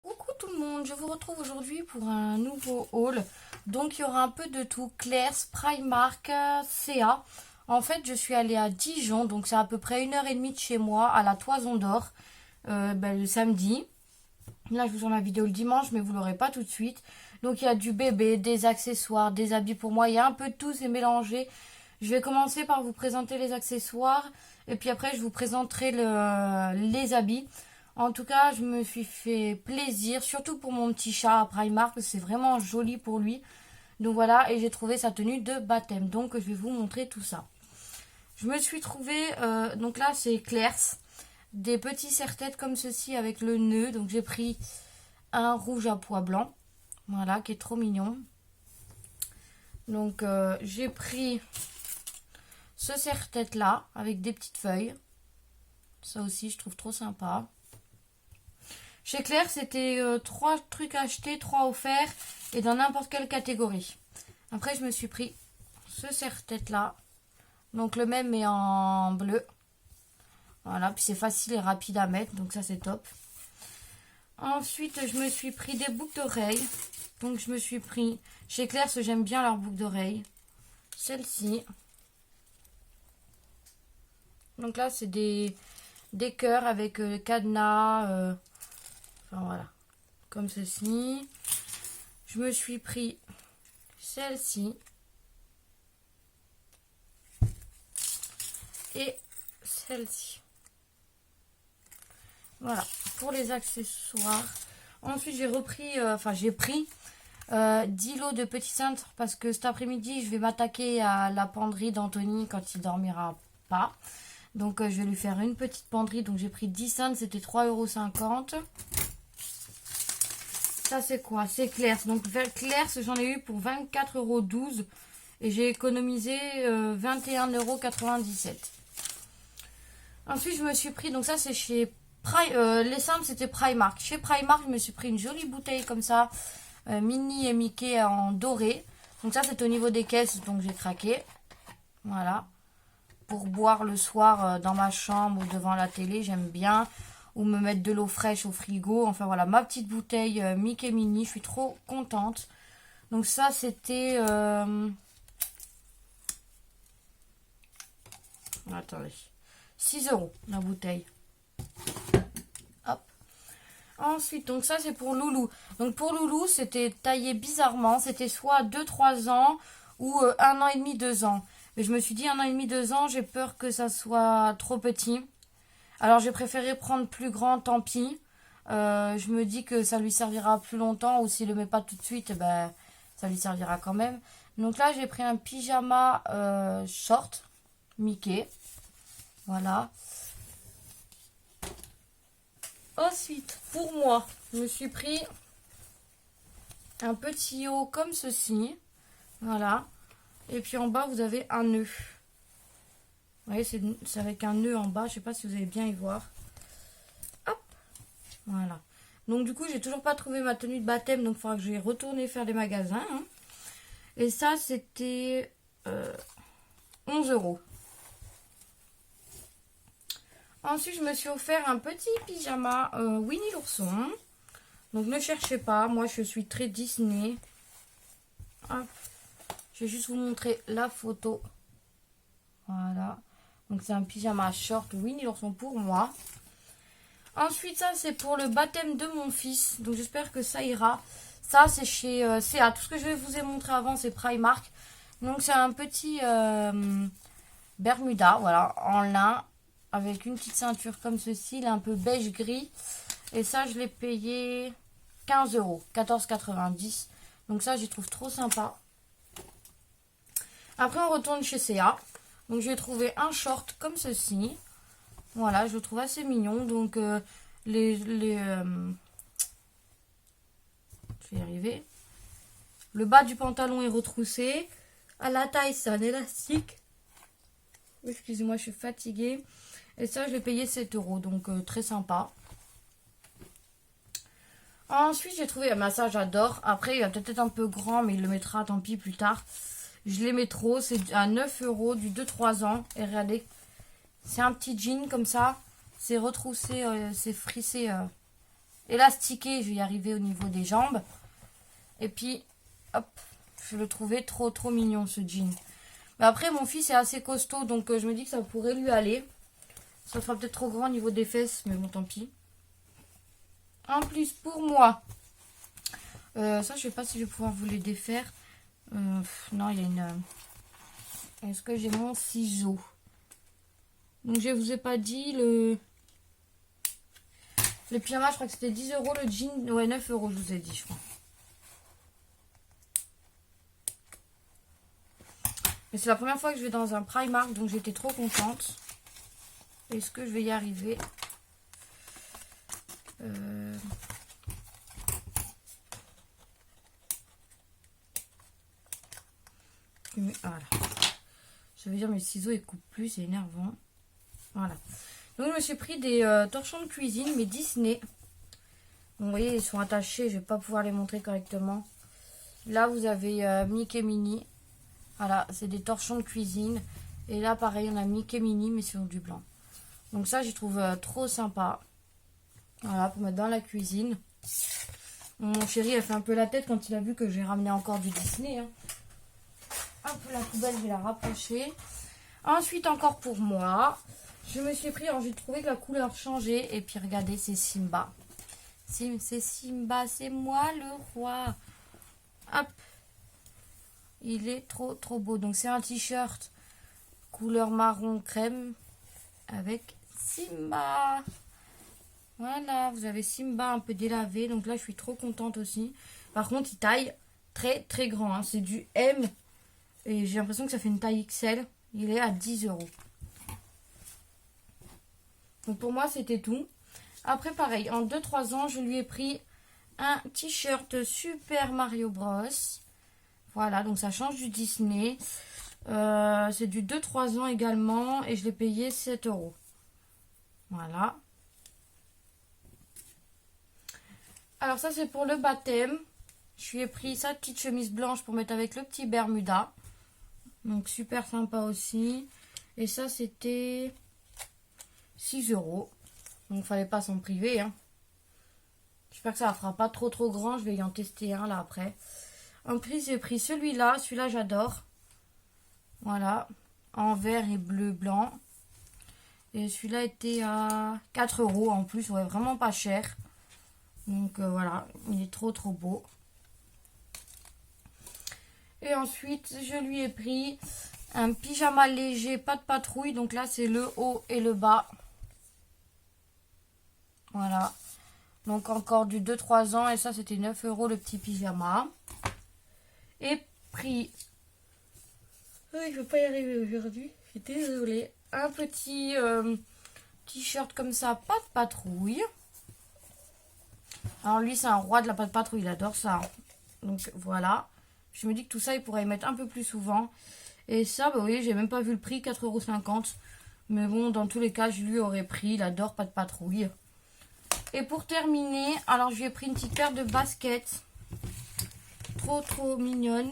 Coucou tout le monde, je vous retrouve aujourd'hui pour un nouveau haul. Donc il y aura un peu de tout, Claire's, Primark, CA. En fait je suis allée à Dijon, donc c'est à peu près 1h30 de chez moi, à la Toison d'Or, le samedi. Là je vous en ai la vidéo le dimanche, mais vous l'aurez pas tout de suite. Donc il y a du bébé, des accessoires, des habits pour moi, il y a un peu de tout, c'est mélangé. Je vais commencer par vous présenter les accessoires, et puis après je vous présenterai les habits. En tout cas, je me suis fait plaisir, surtout pour mon petit chat à Primark, c'est vraiment joli pour lui. Donc voilà, et j'ai trouvé sa tenue de baptême, donc je vais vous montrer tout ça. Je me suis trouvé, donc là c'est Claire's, des petits serre-têtes comme ceci avec le nœud. Donc j'ai pris un rouge à pois blanc, voilà, qui est trop mignon. Donc j'ai pris ce serre-tête là, avec des petites feuilles. Ça aussi, je trouve trop sympa. Chez Claire, c'était 3 trucs achetés, 3 offerts, et dans n'importe quelle catégorie. Après, je me suis pris ce serre-tête là. Donc le même mais en bleu. Voilà, puis c'est facile et rapide à mettre, donc ça c'est top. Ensuite, je me suis pris des boucles d'oreilles. Donc je me suis pris, chez Claire, j'aime bien leurs boucles d'oreilles. Celle-ci. Donc là, c'est des cœurs avec cadenas. Enfin voilà, comme ceci. Je me suis pris celle-ci. Et celle-ci. Voilà, pour les accessoires. Ensuite, j'ai pris 10 lots de petits cintres parce que cet après-midi, je vais m'attaquer à la penderie d'Anthony quand il dormira pas. Donc, je vais lui faire une petite penderie. Donc, j'ai pris 10 cintres, c'était 3,50 €. Ça, c'est quoi? C'est Claire's. Donc, Claire's, j'en ai eu pour 24,12 € et j'ai économisé 21,97 €. Ensuite, je me suis pris, donc ça, c'est chez les cintres, c'était Primark. Chez Primark, je me suis pris une jolie bouteille comme ça, Minnie et Mickey en doré. Donc ça, c'est au niveau des caisses, donc j'ai craqué. Voilà. Pour boire le soir dans ma chambre ou devant la télé, j'aime bien. Ou me mettre de l'eau fraîche au frigo. Enfin voilà, ma petite bouteille Mickey Minnie, je suis trop contente. Donc ça, c'était... Attendez. 6 € la bouteille. Hop. Ensuite, donc ça c'est pour Loulou. Donc pour Loulou, c'était taillé bizarrement. C'était soit 2-3 ans ou 1 an et demi, 2 ans. Mais je me suis dit 1 an et demi, 2 ans, j'ai peur que ça soit trop petit. Alors j'ai préféré prendre plus grand, tant pis. Je me dis que ça lui servira plus longtemps, ou s'il le met pas tout de suite, ben, ça lui servira quand même. Donc là j'ai pris un pyjama short Mickey. Voilà. Ensuite, pour moi, je me suis pris un petit haut comme ceci. Voilà. Et puis en bas, vous avez un nœud. Vous voyez, c'est avec un nœud en bas. Je sais pas si vous allez bien y voir. Hop. Voilà. Donc du coup, j'ai toujours pas trouvé ma tenue de baptême. Donc il faudra que je vais retourner faire les magasins. Hein. Et ça, c'était 11 €. Ensuite, je me suis offert un petit pyjama Winnie l'ourson. Donc, ne cherchez pas. Moi, je suis très Disney. Hop. Je vais juste vous montrer la photo. Voilà. Donc, c'est un pyjama short Winnie l'ourson pour moi. Ensuite, ça, c'est pour le baptême de mon fils. Donc, j'espère que ça ira. Ça, c'est chez CA. Tout ce que je vous ai montré avant, c'est Primark. Donc, c'est un petit Bermuda, voilà, en lin. Avec une petite ceinture comme ceci, il est un peu beige gris. Et ça, je l'ai payé 15 €, 14,90 €. Donc ça, j'y trouve trop sympa. Après, on retourne chez CA. Donc j'ai trouvé un short comme ceci. Voilà, je le trouve assez mignon. Donc je vais y arriver. Le bas du pantalon est retroussé. À la taille, c'est un élastique. Excusez-moi, je suis fatiguée. Et ça, je l'ai payé 7 €. Donc, très sympa. Ensuite, j'ai trouvé... Mais ça, j'adore. Après, il va peut-être être un peu grand, mais il le mettra, tant pis, plus tard. Je l'aimais trop. C'est à 9 € du 2-3 ans. Et regardez, c'est un petit jean comme ça. c'est retroussé, c'est frissé, élastiqué. Je vais y arriver au niveau des jambes. Et puis, hop, je le trouvais trop mignon ce jean. Mais après, mon fils est assez costaud, donc je me dis que ça pourrait lui aller. Ça fera peut-être trop grand au niveau des fesses, mais bon, tant pis. En plus, pour moi, ça, je sais pas si je vais pouvoir vous les défaire. Non, il y a une... Est-ce que j'ai mon ciseau? Donc, je vous ai pas dit le pyjama, je crois que c'était 10 euros. Le jean, ouais, 9 euros, je vous ai dit, je crois. Mais c'est la première fois que je vais dans un Primark, donc j'étais trop contente. Est-ce que je vais y arriver? Voilà. Je veux dire, mes ciseaux, ils coupent plus, c'est énervant. Voilà. Donc, je me suis pris des torchons de cuisine, mais Disney. Donc, vous voyez, ils sont attachés, je vais pas pouvoir les montrer correctement. Là, vous avez Mickey Minnie. Voilà, c'est des torchons de cuisine. Et là, pareil, on a Mickey Minnie, mais sur du blanc. Donc ça, je trouve trop sympa. Voilà, pour mettre dans la cuisine. Mon chéri a fait un peu la tête quand il a vu que j'ai ramené encore du Disney. Hein. Un peu la poubelle, je vais la rapprocher. Ensuite, encore pour moi, je me suis pris, alors j'ai trouvé que la couleur changeait. Et puis regardez, c'est Simba. C'est Simba, c'est moi le roi. Hop. Il est trop beau. Donc c'est un t-shirt couleur marron crème avec Simba. Voilà, vous avez Simba un peu délavé. Donc là, je suis trop contente aussi. Par contre, il taille très grand. Hein. C'est du M. Et j'ai l'impression que ça fait une taille XL. Il est à 10 euros. Donc pour moi, c'était tout. Après, pareil, en 2-3 ans, je lui ai pris un t-shirt Super Mario Bros. Voilà, donc ça change du Disney. C'est du 2-3 ans également. Et je l'ai payé 7 euros. Voilà. Alors ça, c'est pour le baptême. Je lui ai pris sa petite chemise blanche pour mettre avec le petit Bermuda. Donc super sympa aussi. Et ça, c'était 6 euros. Donc fallait pas s'en priver. Hein. J'espère que ça ne fera pas trop grand. Je vais y en tester un là après. En plus, j'ai pris celui-là. Celui-là, j'adore. Voilà. En vert et bleu blanc. Et celui-là était à 4 euros en plus. Ouais, vraiment pas cher. Donc voilà. Il est trop beau. Et ensuite, je lui ai pris un pyjama léger, pas de patrouille. Donc là, c'est le haut et le bas. Voilà. Donc encore du 2-3 ans. Et ça, c'était 9 euros le petit pyjama. Et pris... je ne vais pas y arriver aujourd'hui. Je suis désolée. Un petit t-shirt comme ça, pas de patrouille. Alors lui, c'est un roi de la pas de patrouille. Il adore ça. Donc voilà. Je me dis que tout ça, il pourrait y mettre un peu plus souvent. Et ça, bah, vous voyez, j'ai même pas vu le prix, 4,50 €. Mais bon, dans tous les cas, je lui aurais pris. Il adore pas de patrouille. Et pour terminer, alors je lui ai pris une petite paire de baskets. Trop mignonne.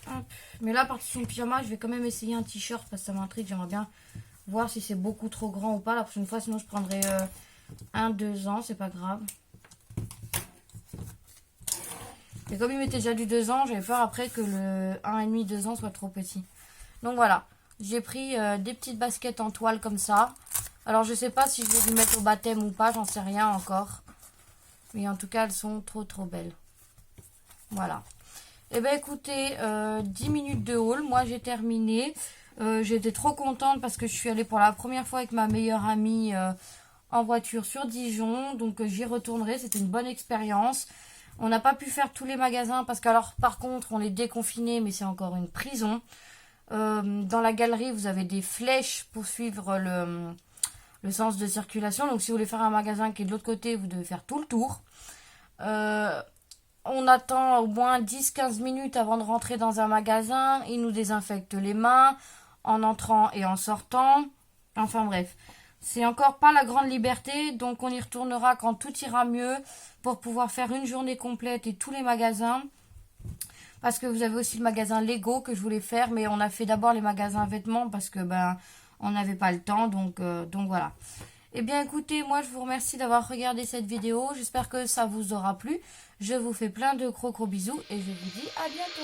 Hop. Mais là, par son pyjama, je vais quand même essayer un t-shirt parce que ça m'intrigue. J'aimerais bien voir si c'est beaucoup trop grand ou pas. La prochaine fois, sinon je prendrai 1-2 ans. C'est pas grave. Et comme il m'était déjà du 2 ans, j'avais peur après que le 1,5-2 ans soit trop petit. Donc voilà. J'ai pris des petites baskets en toile comme ça. Alors je sais pas si je vais lui mettre au baptême ou pas. J'en sais rien encore. Mais en tout cas, elles sont trop belles. Voilà. Et bien écoutez, 10 minutes de haul. Moi j'ai terminé. J'étais trop contente parce que je suis allée pour la première fois avec ma meilleure amie en voiture sur Dijon. Donc j'y retournerai. C'était une bonne expérience. On n'a pas pu faire tous les magasins parce qu'alors par contre on est déconfiné, mais c'est encore une prison. Dans la galerie vous avez des flèches pour suivre le sens de circulation. Donc si vous voulez faire un magasin qui est de l'autre côté, vous devez faire tout le tour. On attend au moins 10-15 minutes avant de rentrer dans un magasin. Ils nous désinfectent les mains en entrant et en sortant. Enfin bref, c'est encore pas la grande liberté. Donc on y retournera quand tout ira mieux pour pouvoir faire une journée complète et tous les magasins. parce que vous avez aussi le magasin Lego que je voulais faire, mais on a fait d'abord les magasins vêtements parce que ben on n'avait pas le temps, donc voilà. Eh bien écoutez, moi je vous remercie d'avoir regardé cette vidéo, j'espère que ça vous aura plu. Je vous fais plein de gros bisous et je vous dis à bientôt.